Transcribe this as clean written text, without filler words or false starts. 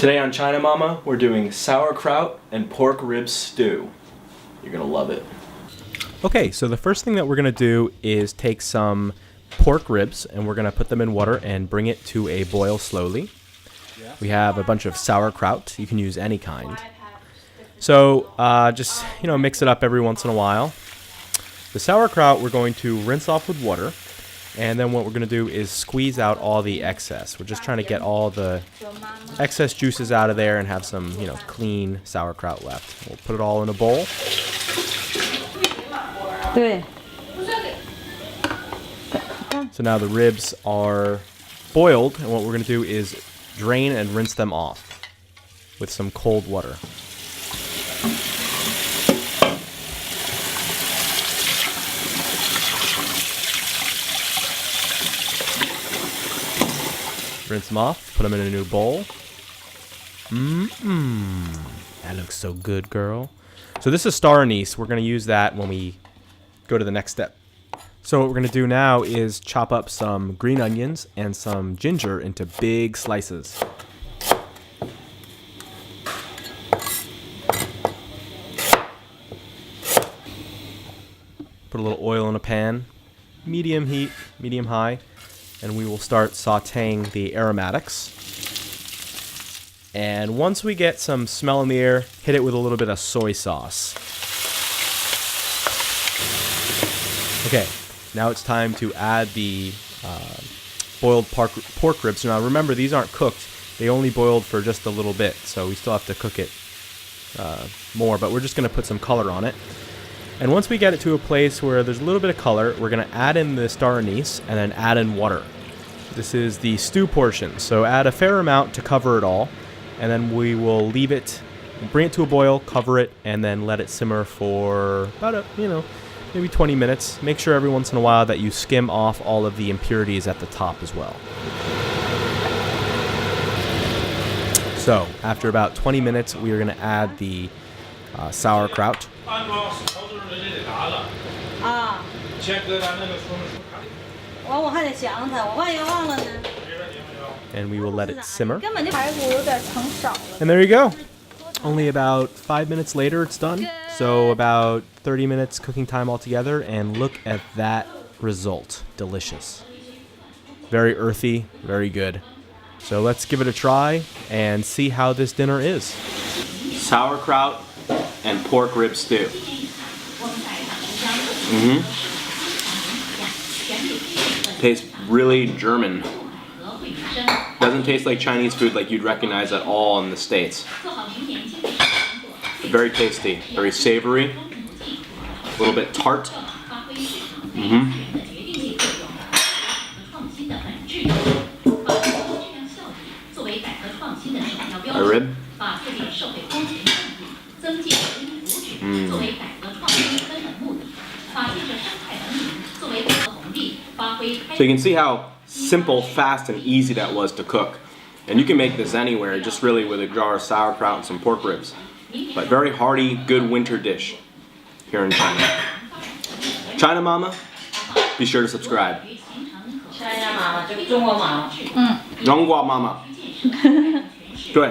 Today on China Mama, we're doing sauerkraut and pork rib stew. You're gonna love it. Okay, so the first thing that we're gonna do is take some pork ribs and we're gonna put them in water and bring it to a boil slowly. We have a bunch of sauerkraut. You can use any kind. So just mix it up every once in a while. The sauerkraut we're going to rinse off with water, and then what we're going to do is squeeze out all the excess. We're just trying to get all the excess juices out of there and have some clean sauerkraut left. We'll put it all in a bowl. So now the ribs are boiled, and what we're going to do is drain and rinse them off with some cold water. Rinse them off, put them in a new bowl. That looks so good, girl. So this is Star Anise. We're going to use that when we go to the next step. So what we're going to do now is chop up some green onions and some ginger into big slices. Put a little oil in a pan, medium heat, medium high, and we will start sauteing the aromatics. And once we get some smell in the air, hit it with a little bit of soy sauce. Okay, now it's time to add the boiled pork ribs. Now remember, these aren't cooked. They only boiled for just a little bit, so we still have to cook it more, but we're just going to put some color on it. And once we get it to a place where there's a little bit of color, we're going to add in the Star Anise and then add in water. This is the stew portion, so add a fair amount to cover it all, and then we will leave it, bring it to a boil, cover it, and then let it simmer for about maybe 20 minutes. Make sure every once in a while that you skim off all of the impurities at the top as well. So after about 20 minutes, we are going to add the sauerkraut. And we will let it simmer. And there you go. Only about 5 minutes later it's done. So about 30 minutes cooking time altogether, and look at that result. Delicious. Very earthy, very good. So let's give it a try and see how this dinner is. Sauerkraut and pork rib stew. Tastes really German. Doesn't taste like Chinese food like you'd recognize at all in the States. Very tasty, very savory, a little bit tart. A rib. So you can see how simple, fast, and easy that was to cook. And you can make this anywhere, just really with a jar of sauerkraut and some pork ribs. But very hearty, good winter dish here in China. China Mama, be sure to subscribe. China Mama, 中国妈妈。中国妈妈。对。